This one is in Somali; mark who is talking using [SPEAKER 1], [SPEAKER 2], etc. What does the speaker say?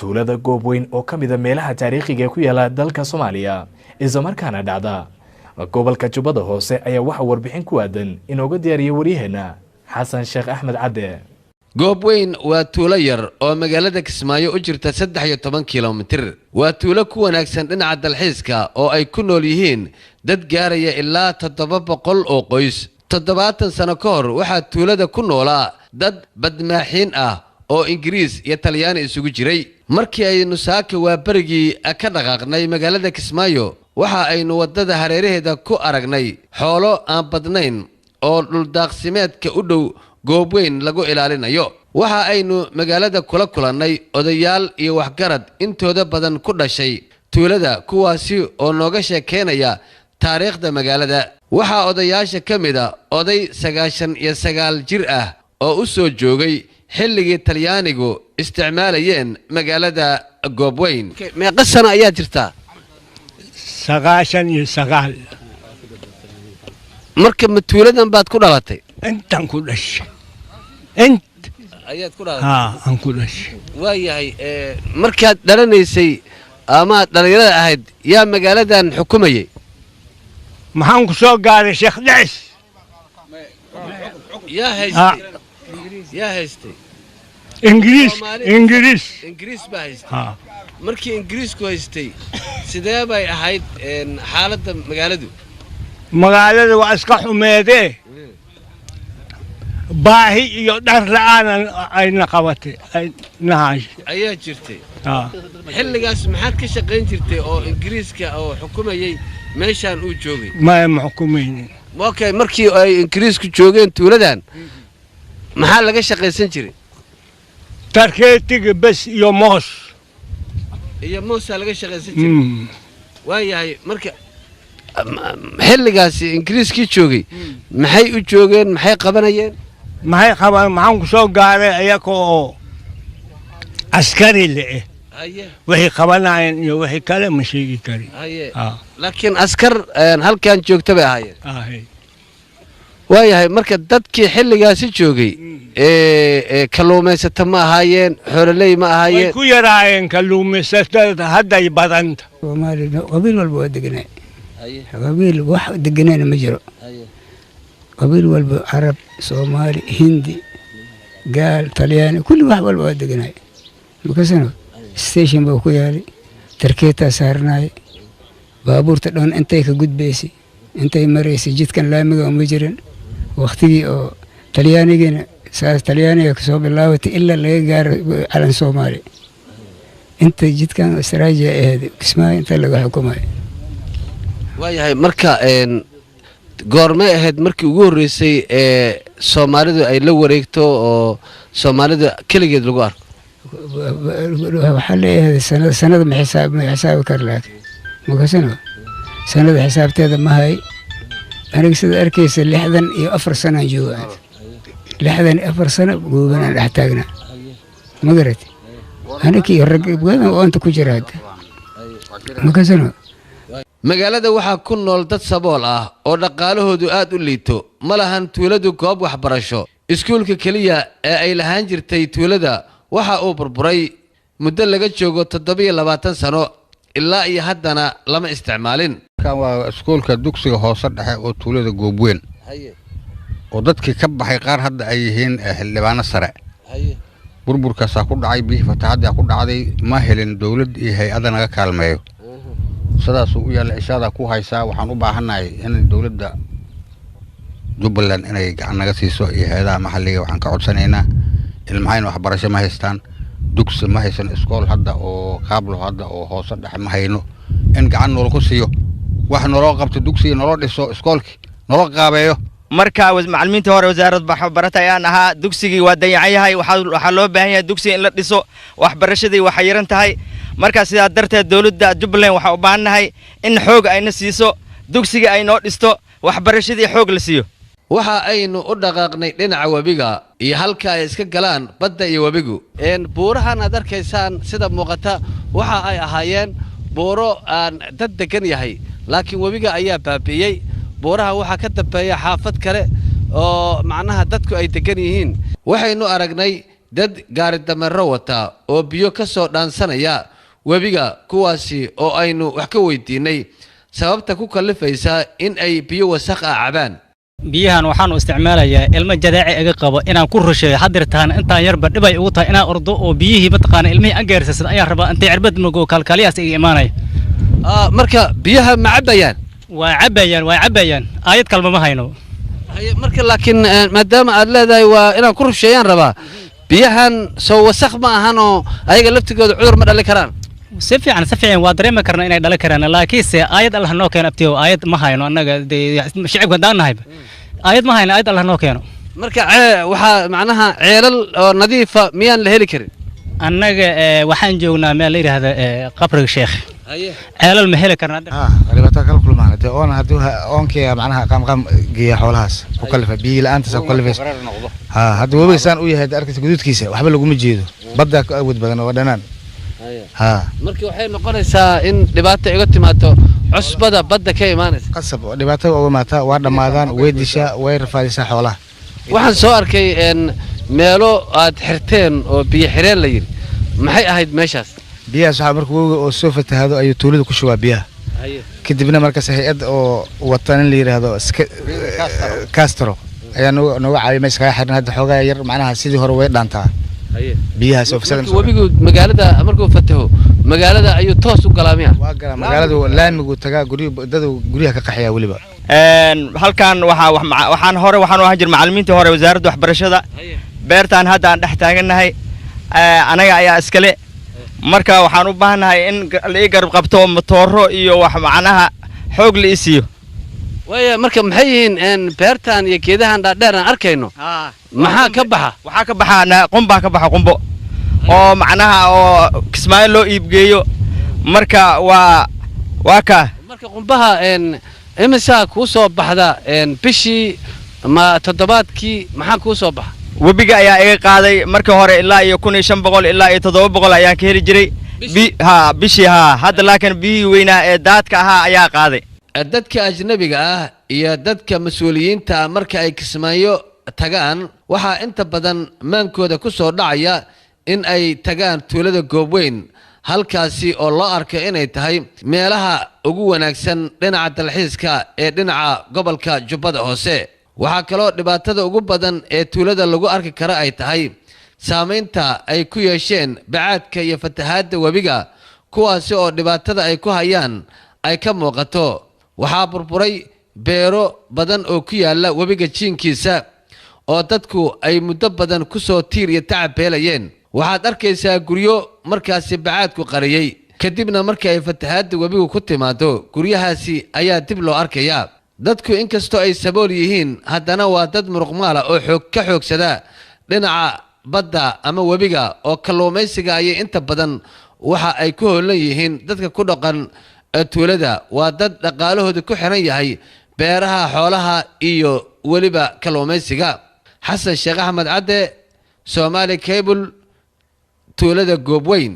[SPEAKER 1] tuulada goob weyn oo ka mid ah meelaha taariikhiga ku yaala dalka Soomaaliya isla markaana dhacda gobolka Jubbada Hoose ayaa waxa warbixin ku aadan inooga diyaariyay wariyaheena Xasan Sheekh Axmed Cadde.
[SPEAKER 2] goob weyn waa tuulo yar oo magaalada Kismaayo u jirta 13 kiiloomitir. waa tuulo ku wanaagsan dhinaca dalxiiska oo ay ku nool yihiin dad gaaraya ilaa 700 oo qoys. 70 sano ka hor waxaa tuulada ku noolaa dad badmaaxiin ah oo Ingiriis iyo Talyaani isugu jiray. markii aynu saaka waa barigii ka dhaqaaqnay magaalada Kismaayo waxa aynu wadada hareeraheeda ku aragnay xoolo aan badnayn oo dhul daaqsimeedka u dhow goob weyn lagu ilaalinayo. waxa aynu magaalada kula kulannay odayaal iyo waxgarad intooda badan ku dhashay tuulada kuwaasi oo nooga sheekeynaya taariikhda magaalada. waxa odayaasha ka mid ah oday 99 jir ah oo u soo joogay xilligii Talyaanigu isticmaalayeen magaalada goob weyn. meeqa sano ayaa jirtaa?
[SPEAKER 3] 99
[SPEAKER 2] marka matuuladan baad ku dhalatay?
[SPEAKER 3] intaan ku dhashay int
[SPEAKER 2] ayaad ku dhalatay?
[SPEAKER 3] aan ku dhashay.
[SPEAKER 2] waayahay markaad dhalanaysay ama dhalinyarada ahayd yaa magaaladan xukumayay?
[SPEAKER 3] maxaan ku soo gaaray Sheekh Dhicis
[SPEAKER 2] yaa haystay
[SPEAKER 3] Ingiriis
[SPEAKER 2] baa haystay. markii Ingiriisku haystay sidee bay ahayd xaaladda magaaladu
[SPEAKER 3] waa iska xumeedee baahi iyo dhar la'aan ayna qabatay
[SPEAKER 2] ayaa jirtay. xilligaas maxaad ka shaqayn jirtay oo Ingiriiska oo xukumayay meeshaan uu joogay?
[SPEAKER 3] ma xukumaynin.
[SPEAKER 2] okay, markii ay Ingiriisku joogeen tuuladan maxaa laga shaqaysan jiray?
[SPEAKER 3] tarkeetiga bas iyo moos
[SPEAKER 2] laga shaqaysan jiray. waayahay marka xilligaas Ingiriiskii joogay maxay u joogeen, maxay qabanayeen?
[SPEAKER 3] maxaan ku soo gaaray ayagoo askari leh waxay qabanayeen iyo waxay kale ma sheegi karin.
[SPEAKER 2] laakiin askar halkan joogta bay ahaayeen. waayahay marka dadkii xilligaasi joogay kalluumaysato ma ahaayeen, xoololey ma ahaayeen?
[SPEAKER 3] way ku yaraayeen kalluumaysatada, hadday badanta.
[SPEAKER 4] Soomaalida qabiil walba waa deganaa. qabiil wax deganayna ma jiro. qabiil walba Arab, Soomaali, Hindi, gaal, Talyaani kulli wax walba waa deganaa. makasano station baa ku yaalay, tarkeeta saarnaay, baabuurta dhan intay ka gudbaysay, intay maraysay jidkan laamiga uma jirin. waqtigii oo Talyaanigana Talyaaniga ka soo bilaabatay ilaa laga gaaro calan Soomaali. inta jidkan Australia ahayd Kismaayo inta laga xukumay.
[SPEAKER 2] waayahay marka goormay ahayd markii ugu horeysay Soomaalidu ay la wareegto oo Soomaalida kaligeed lagu arko?
[SPEAKER 4] waxa leeyahay sanad ma xisaabi kar laakiin makasano sanad xisaabteeda ma hay. aniga sida arkaysa 64 sano joogaa. 64 sano goobanaan dhex taagnaa. ma garatay anigii rag badan oo inta ku jira hadda makasano.
[SPEAKER 2] magaalada waxaa ku nool dad sabool ah oo dhaqaalahoodu aad u liito. ma lahan tuuladu goob waxbarasho. iskuulka kaliya ee ay lahaan jirtay tuulada waxa uu burburay muddo laga joogo 27 sano ilaa iyo haddana lama isticmaalin.
[SPEAKER 5] kan waa iskuulka dugsiga hoose dhexe oo tuulada goob weyn oo dadkii ka baxay qaar hadda ay yihiin xildhibaano sare. burburkaas ku dhacay biyo fatahaad ku dhacday ma helin dawlad iyo hay'ad naga kaalmeeyo. sidaas uu yaala ishada ku haysaa. waxaan u baahanahay in dawladda Jubbaland inay gacan naga siiso iyo hay'adaha maxalliga. waxaan ka codsanaynaa ilmahayn waxbarasho ma haystaan, dugsi ma haysan, iskool hadda oo qaablo hadda oo hoose dhexe ma hayno. in gacan noo ku siiyo wax noo qabto dugsiga noo dhiso, iskoolki noo qaabeeyo.
[SPEAKER 6] marka macallimiinta hore wasaaradda waxbarashada ayaan ahaa. dugsigii waa dayacayahay. waxaa loo baahan yahay dugsiga in la dhiso. waxbarashadii waxay yaran tahay. marka sidaa darteed dawladda Jubbaland waxaa u baahannahay in xoog ayna siiso, dugsiga ay noo dhisto, waxbarashadii xoog la siiyo.
[SPEAKER 2] waxa aynu u dhaqaaqnay dhinaca webiga iyo halka ay iska galaan badda iyo webigu. buurahan aad arkaysaan sida muuqata waxa ay ahaayeen buuro aan dad degan yahay, laakiin webiga ayaa baabi'iyay. buuraha waxa ka dambeeya xaafad kale oo macnaha dadku ay degan yihiin. waxaynu aragnay dad gaari dameero wata oo biyo ka soo dhaansanaya webiga kuwaasi oo aynu wax ka weydiinay sababta ku kalifaysa in ay biyo wasakh ah cabaan
[SPEAKER 7] biyahan waxaan u isticmaalayaa ilmo jadaaci iga qabo inaan ku rusheeyo hadirtaan intaan yarba dhibay ugu tahay inaan ordo oo biyihii mataqaana ilmihii aan gaarsiisan ayaan rabaa intay cirbad mago kalkaaliyaas iga imaanay
[SPEAKER 2] marka biyaha ma cabayaan
[SPEAKER 7] waa cabayaan aayad kalma ma hayno
[SPEAKER 2] marka laakiin maadaama aad leedahay waa inaan ku rusheeyaan rabaa biyahan soo wasakh ma ahan oo ayaga laftigooda cudur ma dhali karaan
[SPEAKER 7] si fiican waa dareemi karna inay dhali karaan laakiinse aayad Allah noo keeno abtiyo aayad ma hayno annaga shacabka hadaan nahay aayad ma hayno aayad Allah noo keeno
[SPEAKER 2] marka waxa macnaha ceelal oo nadiifa miyaan la heli karin
[SPEAKER 7] annaga waxaan joognaa meel la yiraahdo qabriga sheekh ceelal ma heli karna
[SPEAKER 8] dhibaato kala kulmaan hadii oonkii macnaha qamqam geeya xoolahaas ku kalifa biyo la'aanta ku kalifaysa hadii webigaan u yahay arkaysa guduudkiisa waxba lagu ma jeedo badda ka awood badan oo dhanaan
[SPEAKER 2] markii waxay noqonaysaa in dhibaato iga timaado cusbada badda ka imaanaysa
[SPEAKER 8] qasab dhibaato uga maata waa dhamaadaan way disha way rafaadisa xoolaha
[SPEAKER 2] waxaan soo arkay meelo aad xirteen oo biyo xireen la yiri maxay ahayd meeshaas
[SPEAKER 8] biyaha waxa markuu webiga oo soo fatahado ayuu tuulada ku shubaa biyaha kadibna markaas hay'ad oo watan la yiraahdo Castro ayaa nooga caawimay iskaga xiran hadda xoogaa yar macnaha sidii hore way dhaantaa biyaha soo fasadan
[SPEAKER 2] webigu magaalada markuu fataho magaalada ayuu toos u galaamiyaa
[SPEAKER 8] waa galaa magaalada laamigu tagaa guriyaha ka qaxaya waliba
[SPEAKER 6] halkan waxaan u ahaan jir macallimiintii hore wasaaradda waxbarashada beertaan hadda aan dhex taaganahay anaga ayaa iskale marka waxaan u baahanahay in la ii garab qabto matooro iyo wax macnaha xoog la isiyo
[SPEAKER 2] waya marka maxay yihiin beertaan iyo geedahan dhaadheer aan arkayno maxaa ka baxa
[SPEAKER 6] waxaa ka baxa qumbo oo macnaha oo Kismaayo loo iibgeeyo marka waa
[SPEAKER 2] marka qumbaha imisa ku soo baxda bishii ma toddobaadkii maxaa ku soo baxa
[SPEAKER 6] webiga ayaa iga qaaday markii hore ilaa iyo 1500 ilaa iyo 700 ayaan ka heli jiray bishii hadda laakiin biyihii weynaa ee daadka ahaa ayaa qaaday
[SPEAKER 2] dadka ajnabiga ah iyo dadka mas'uuliyiinta marka ay Kismaayo tagaan waxa inta badan maankooda ku soo dhacaya in ay tagaan tuulada Goobweyn halkaasi oo loo arko inay tahay meelaha ugu wanaagsan dhinaca dalxiiska ee dhinaca gobolka Jubbada Hoose waxa kale oo dhibaatada ugu badan ee tuulada lagu arki kara ay tahay saameynta ay ku yeesheen bacaadka iyo fatahaadda webiga kuwaasi oo dhibaatada ay ku hayaan ay ka muuqato waxaa burburay beero badan oo ku yaala webiga jiinkiisa oo dadku ay muddo badan ku soo tiir iyo tacab beelayeen waxaad arkaysaa guryo markaasi bacaadku qariyay kadibna markii ay fatahaadda webigu ku timaado guryahaasi ayaa dib loo arkayaa dadku inkastoo ay sabool yihiin haddana waa dad muruqmaal ah oo ka xoogsada dhinaca badda ama webiga oo kalluumaysiga ayay inta badan waxa ay ku hoolan yihiin dadka ku dhaqan tuulada waa dad dhaqaalahooda ku xiran yahay beeraha xoolaha iyo weliba kalluumaysiga xasan sheekh axmed cadde Somali Cable tuulada Goobweyn